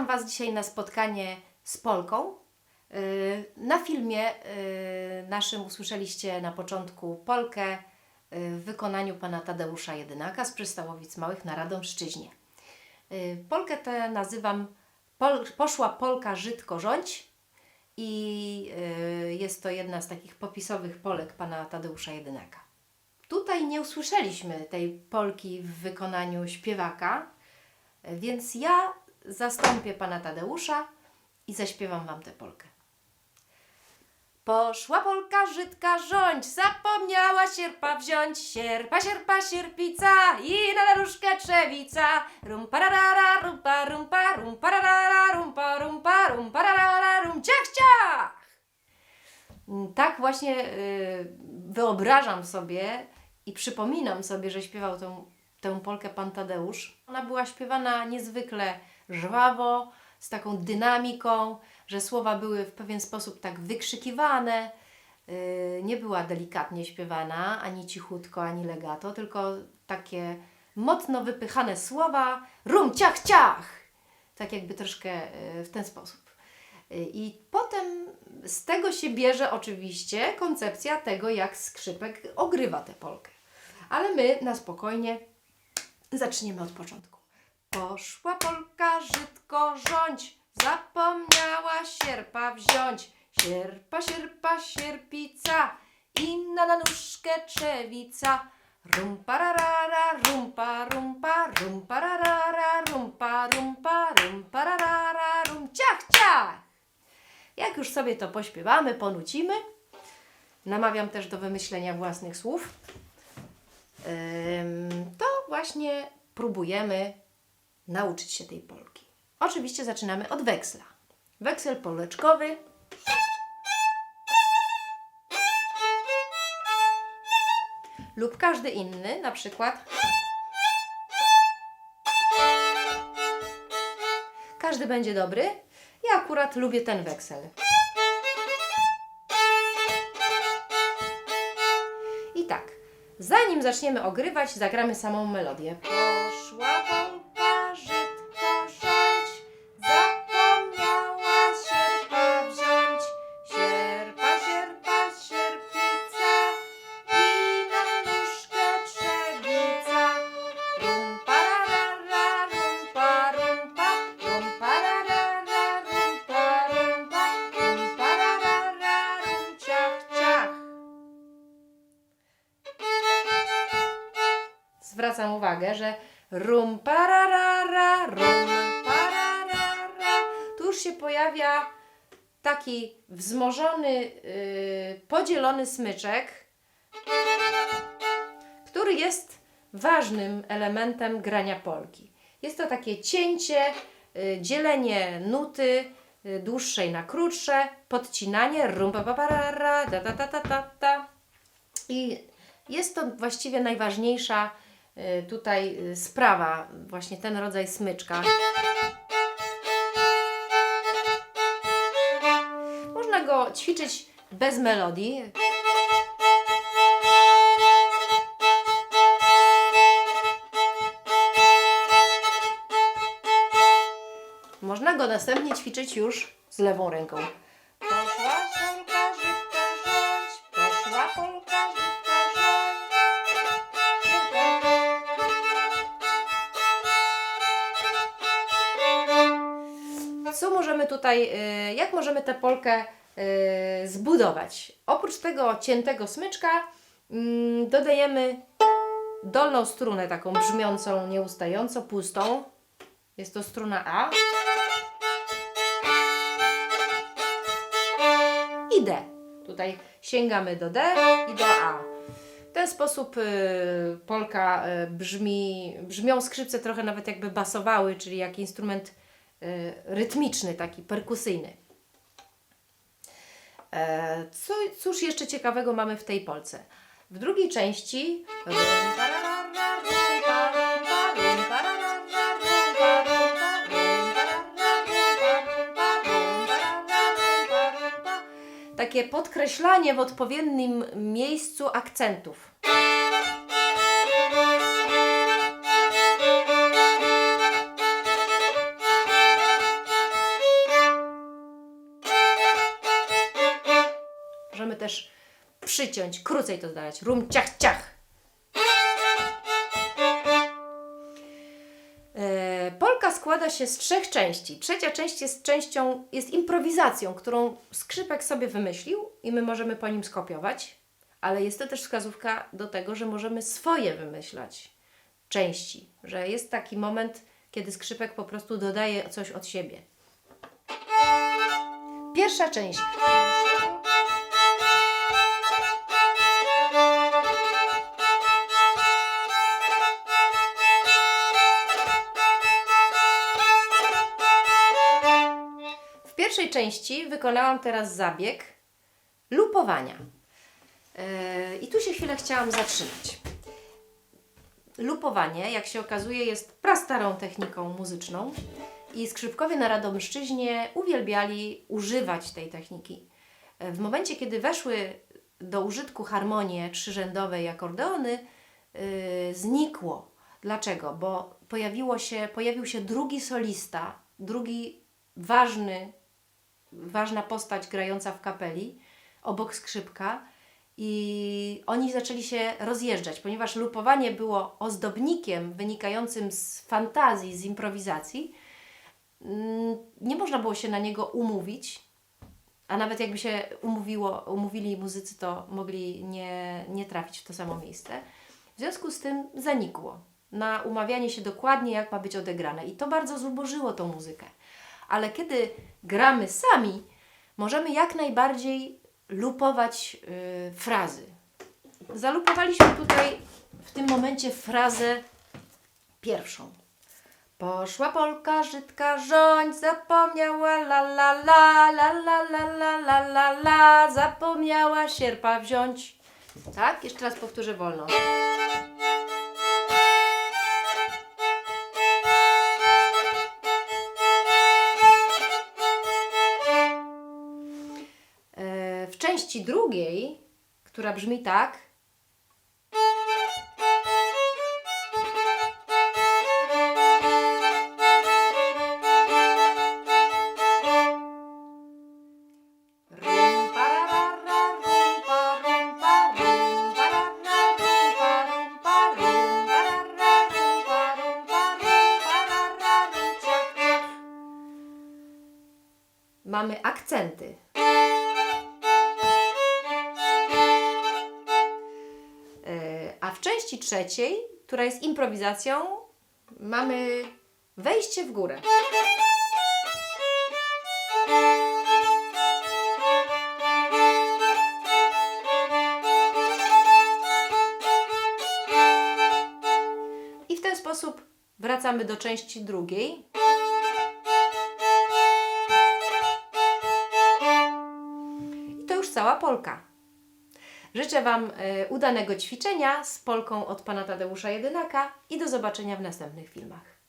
Zapraszam Was dzisiaj na spotkanie z Polką. Na filmie naszym usłyszeliście na początku Polkę w wykonaniu pana Tadeusza Jedynaka z Przystałowic Małych na Radomszczyźnie. Polkę tę nazywam Poszła Polka Żydko rządź i jest to jedna z takich popisowych Polek pana Tadeusza Jedynaka. Tutaj nie usłyszeliśmy tej Polki w wykonaniu śpiewaka, więc ja zastąpię pana Tadeusza i zaśpiewam Wam tę Polkę. Poszła Polka Żydka rządź, zapomniała sierpa wziąć. Sierpa, sierpa, sierpica i na różkę trzewica. Rum pararara, rumpa, rumpa, rum pararara, rumpa, rumpa, rum pararara, rum ciach, ciach. Tak właśnie wyobrażam sobie i przypominam sobie, że śpiewał tę Polkę pan Tadeusz. Ona była śpiewana niezwykle żwawo, z taką dynamiką, że słowa były w pewien sposób tak wykrzykiwane. Nie była delikatnie śpiewana, ani cichutko, ani legato, tylko takie mocno wypychane słowa, rum, ciach, ciach. Tak jakby troszkę w ten sposób. I potem z tego się bierze oczywiście koncepcja tego, jak skrzypek ogrywa tę Polkę. Ale my na spokojnie zaczniemy od początku. Poszła Polka Żydko rządź, zapomniała sierpa wziąć. Sierpa, sierpa, sierpica i na nóżkę trzewica. Rum pararara, rumpa, rumpa, rum pararara, rumpa, rumpa, rum pararara, rum ciach, ciach. Jak już sobie to pośpiewamy, ponucimy, namawiam też do wymyślenia własnych słów, to właśnie próbujemy nauczyć się tej Polki. Oczywiście zaczynamy od weksla. Weksel poleczkowy. Lub każdy inny, na przykład. Każdy będzie dobry. Ja akurat lubię ten weksel. I tak, zanim zaczniemy ogrywać, zagramy samą melodię. Poszła Polka Żydko rządź, zapomniała sierpa wziąć. Sierpa, sierpa, sierpica i na nóżkę trzewica. Rum pararara, rumpa, rumpa, rum pararara, rumpa, rumpa, rum pararara, rum ciach, ciach. Zwracam uwagę, że rum pararara, rum pararara. Tu już się pojawia taki wzmożony, podzielony smyczek, który jest ważnym elementem grania polki. Jest to takie cięcie, dzielenie nuty dłuższej na krótsze, podcinanie rum pa pa parara, da da da da da da. I jest to właściwie najważniejsza tutaj sprawa, właśnie ten rodzaj smyczka. Można go ćwiczyć bez melodii. Można go następnie ćwiczyć już z lewą ręką. Poszła Polka Żydka rządź, poszła Polka Żydka rządź. Co możemy tutaj, jak możemy tę Polkę zbudować? Oprócz tego ciętego smyczka dodajemy dolną strunę taką brzmiącą, nieustająco, pustą. Jest to struna A i D. Tutaj sięgamy do D i do A. W ten sposób Polka brzmią skrzypce trochę nawet jakby basowały, czyli jak instrument rytmiczny, taki perkusyjny. Cóż jeszcze ciekawego mamy w tej Polce? W drugiej części takie podkreślanie w odpowiednim miejscu akcentów. przyciąć, krócej to dać. Rum, ciach, ciach. Polka składa się z 3 części. Trzecia część jest improwizacją, którą skrzypek sobie wymyślił i my możemy po nim skopiować, ale jest to też wskazówka do tego, że możemy swoje wymyślać części, że jest taki moment, kiedy skrzypek po prostu dodaje coś od siebie. Pierwsza część. W pierwszej części wykonałam teraz zabieg lupowania. I tu się chwilę chciałam zatrzymać. Lupowanie, jak się okazuje, jest prastarą techniką muzyczną i skrzypkowie na Radomszczyźnie uwielbiali używać tej techniki. W momencie, kiedy weszły do użytku harmonie trzyrzędowe i akordeony, znikło. Dlaczego? Bo pojawił się drugi solista, drugi ważna postać grająca w kapeli obok skrzypka i oni zaczęli się rozjeżdżać, ponieważ lupowanie było ozdobnikiem wynikającym z fantazji, z improwizacji. Nie można było się na niego umówić, a nawet jakby się umówili muzycy, to mogli nie trafić w to samo miejsce. W związku z tym zanikło na umawianie się dokładnie, jak ma być odegrane i to bardzo zubożyło tą muzykę. Ale kiedy gramy sami, możemy jak najbardziej lupować frazy. Zalupowaliśmy tutaj w tym momencie frazę pierwszą. Poszła Polka, Żydka, rządź, zapomniała la la la, la la la la la la la, zapomniała sierpa wziąć. Tak? Jeszcze raz powtórzę wolno. W części drugiej, która brzmi tak. Mamy akcenty. A w części trzeciej, która jest improwizacją, mamy wejście w górę. I w ten sposób wracamy do części drugiej. I to już cała polka. Życzę Wam udanego ćwiczenia z polką od Pana Tadeusza Jedynaka i do zobaczenia w następnych filmach.